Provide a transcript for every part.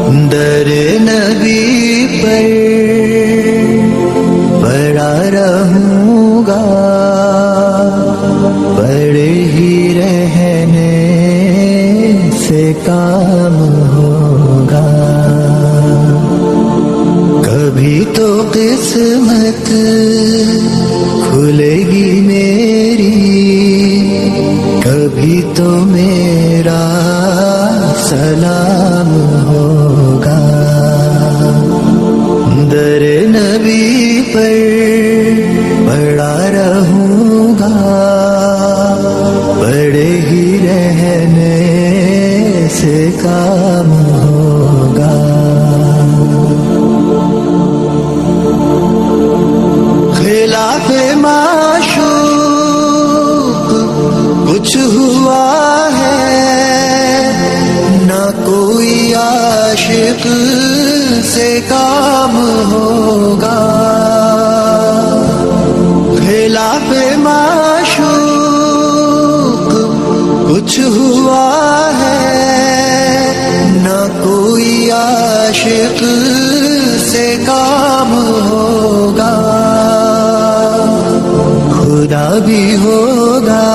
در نبی پر پڑا رہوں گا، پڑے ہی رہنے سے کام ہوگا. کبھی تو قسمت کھلے گی میری، کبھی تو میرا سلام ہوگا. در نبی پر پڑا رہوں گا، پڑے ہی رہنے سے کام ہوگا. خلاف معشوق کچھ ہوا ہے، نہ کوئی عاشق سے کام ہوگا. خلاف معشوق کچھ ہوا ہے، نہ کوئی عاشق سے کام ہوگا. خدا بھی ہوگا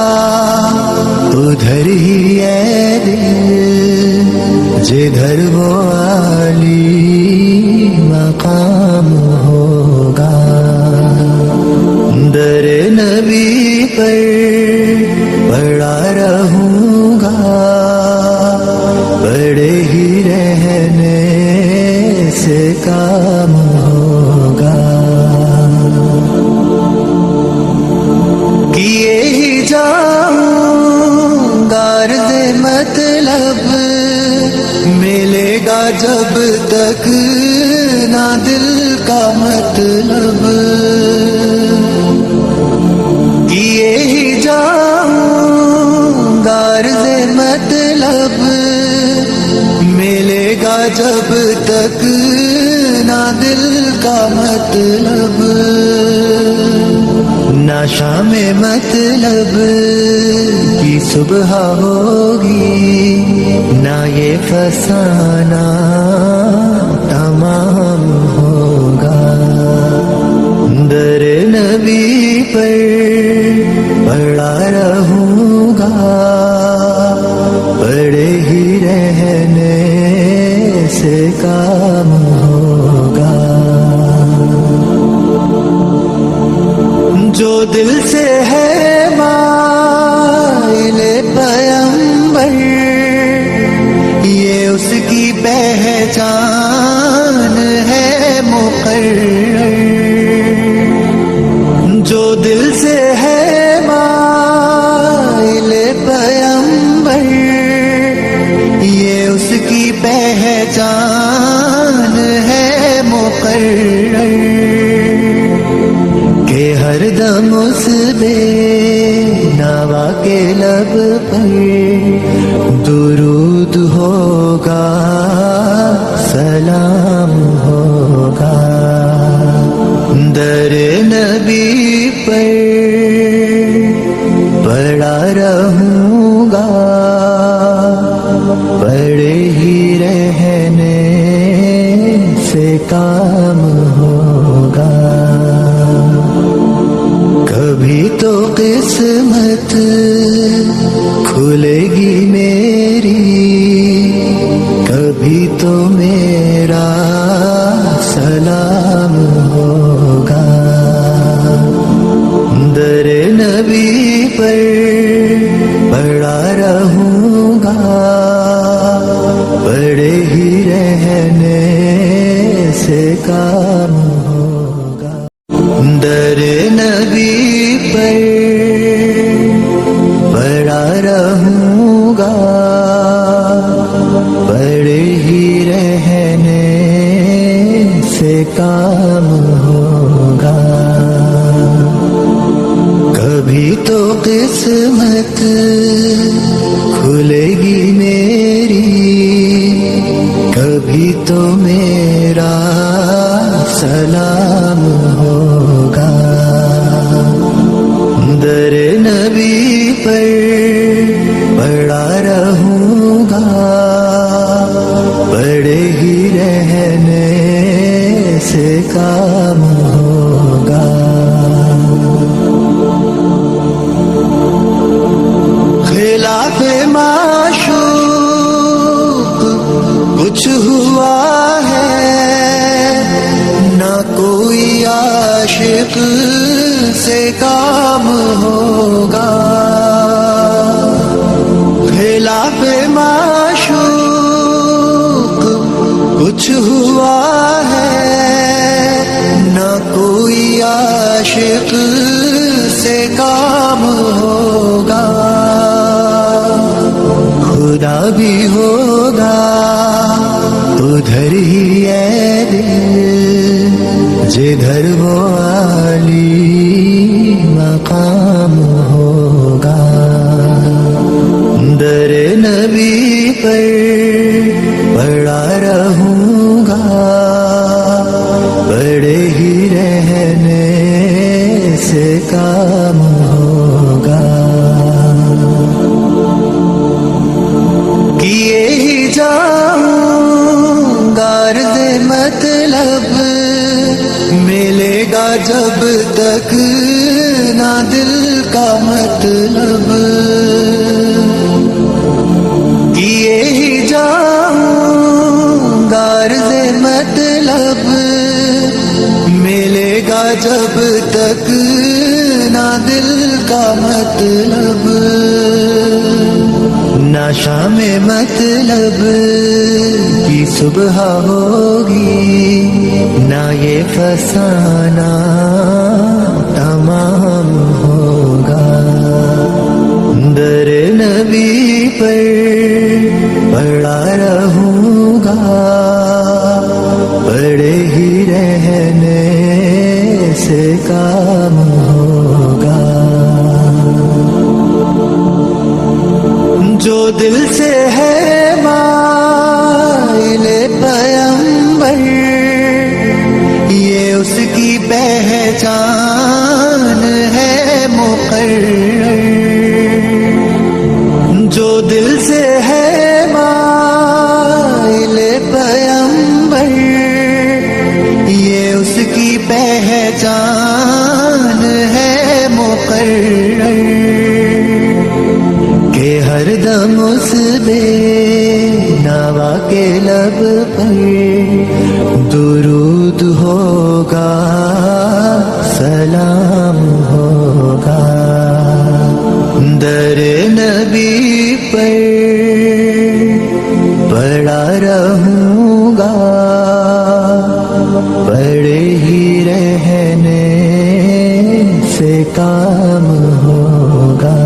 ادھر ہی ہے دل، جدھر وہ عالی مقام ہوگا. در نبی پر پڑا رہوں گا، پڑے ہی رہنے سے کام ہوگا. کیے ہی جاؤں غرض مطلب، ملے گا جب تک نہ دل کا مطلب. کیے ہی جاؤں غرض مطلب، ملے گا جب تک نہ دل کا مطلب. نہ شام مطلب کی صبح ہوگی، نہ یہ فسانہ تمام ہوگا. در نبی پر پڑا رہوں گا، پڑے ہی رہنے سے کام ہوگا. جو دل سے ہے مائل پیمبر، یہ اس کی پہچان ہے مقرر. جو دل سے ہے مائل پیمبر، یہ اس کی پہچان ہے مقرر. کہ ہر دم اس بے نوا کے لب پر درود ہوگا، سلام ہوگا. در نبی پر پڑا رہوں گا، پڑے ہی رہنے سے کام ہوگا. کبھی تو قسمت کھلے گی میری، کبھی تو میرا سلام ہوگا. در نبی پر پڑا رہوں گا، پڑے ہی رہنے سے کام ہوگا. در نبی پر پڑا رہوں گا، پڑے ہی رہنے سے کام ہوگا. کبھی تو قسمت کھلے گی میری، کبھی تو میرا سلام ہوگا. در نبی پر پڑا رہوں گا، بڑے ہی رہنے سے کام ہوگا. خلاف معشوق کچھ ہوا ہے نہ کوئی عاشق سے کام ہوگا. خلاف معشوق کچھ ہوا ہے نہ کوئی عاشق سے کام ہوگا. خدا بھی ہوگا ادھر ہی ہے دل جدھر وہ عالی مقام ہوگا. در نبی پر پڑا رہوں گا پڑے ہی رہنے سے کام ہوگا. کیے ہی جاؤں غرض مطلب ملے گا جب تک نہ دل کا مطلب. کیے ہی جاؤں غرض مطلب ملے گا جب تک نہ دل کا مطلب. نہ شام مطلب کی صبح ہوگی نہ یہ فسانہ تمام ہوگا. در نبی پر پڑا رہوں گا پڑے ہی رہنے سے کام ہوگا. جو دل سے ہے مائل پیمبر یہ اس کی پہچان ہے مقرر. جو دل سے ہے مائل پیمبر یہ اس کی پہچان ہے مقرر. کہ ہر دم اس بے نوا کے لب پر درود ہوگا سلام ہوگا. در نبی پر پڑا رہوں گا پڑے ہی رہنے سے کام ہوگا.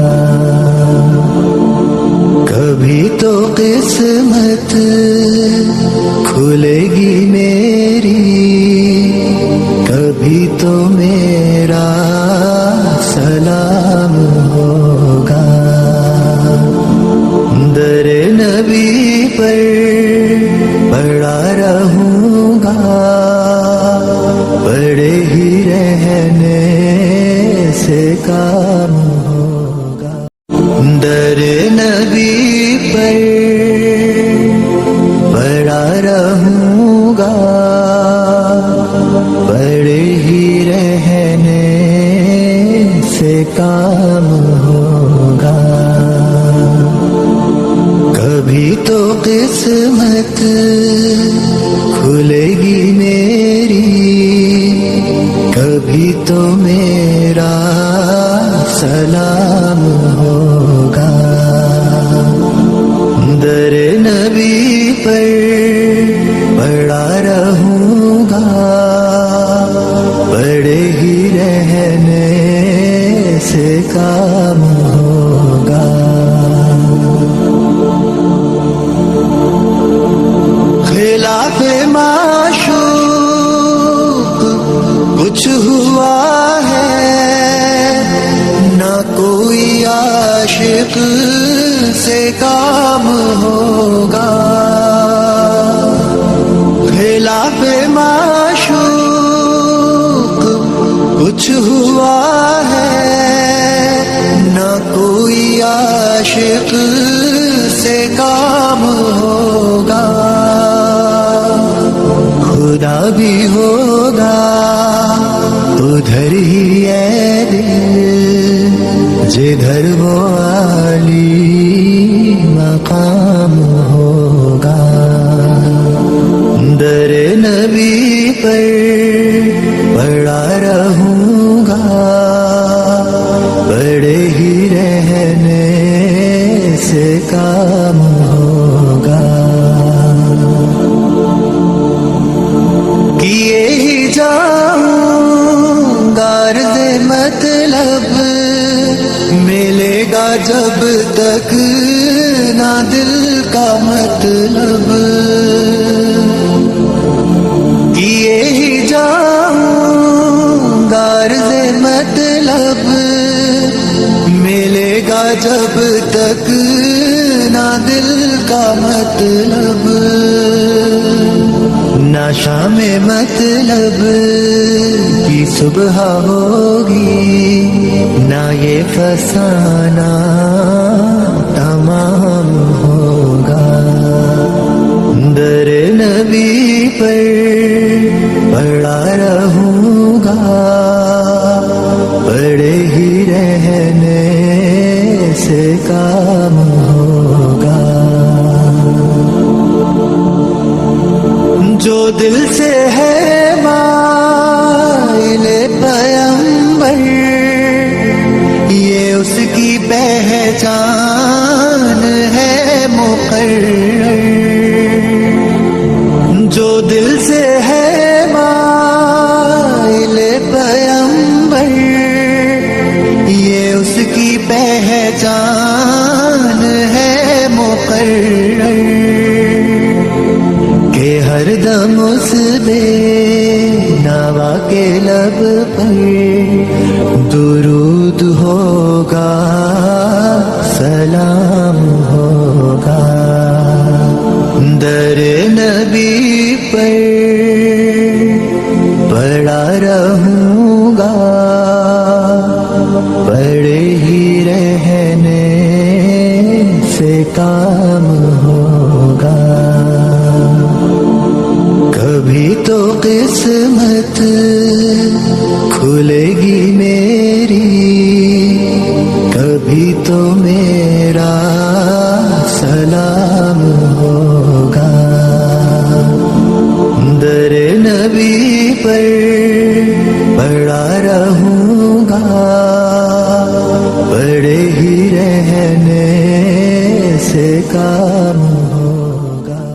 کبھی تو قسمت کھلے گی میری کبھی تو میرا سلام ہوگا. در نبی پر پڑا رہوں گا پڑے ہی رہنے سے کام ہوگا. در نبی پر پڑا رہوں گا پڑے ہی رہنے سے کام ہوگا. کبھی تو قسمت کھلے گی میری کبھی تو میرا سلام ہوگا. در نبی پر بھی ہوگا ادھر ہی اے دل جدھر وہ عالی مقام ہوگا. در نبی پر پڑا رہوں گا پڑے ہی رہنے سے کام ہوگا. کیے ہی جاؤں غرض مطلب ملے گا جب تک نہ دل کا مطلب. کیے ہی جاؤں غرض مطلب ملے گا جب تک نہ دل کا مطلب. نہ شام مطلب کی صبح ہوگی نہ یہ فسانہ تمام ہوگا. در نبی پر پڑا رہوں گا پڑے ہی رہنے سے کام ہوگا. جو دل سے ہے مائل پیمبر یہ اس کی پہچان ہے مقرر. جو دل سے ہے مائل پیمبر یہ اس کی پہچان ہے مقرر. کہ ہر دم اس بے نوا کے لب پر درود ہوگا سلام ہوگا. در نبی پر پڑا رہوں گا پڑے ہی رہنے سے کام ہوگا. کبھی تو قسمت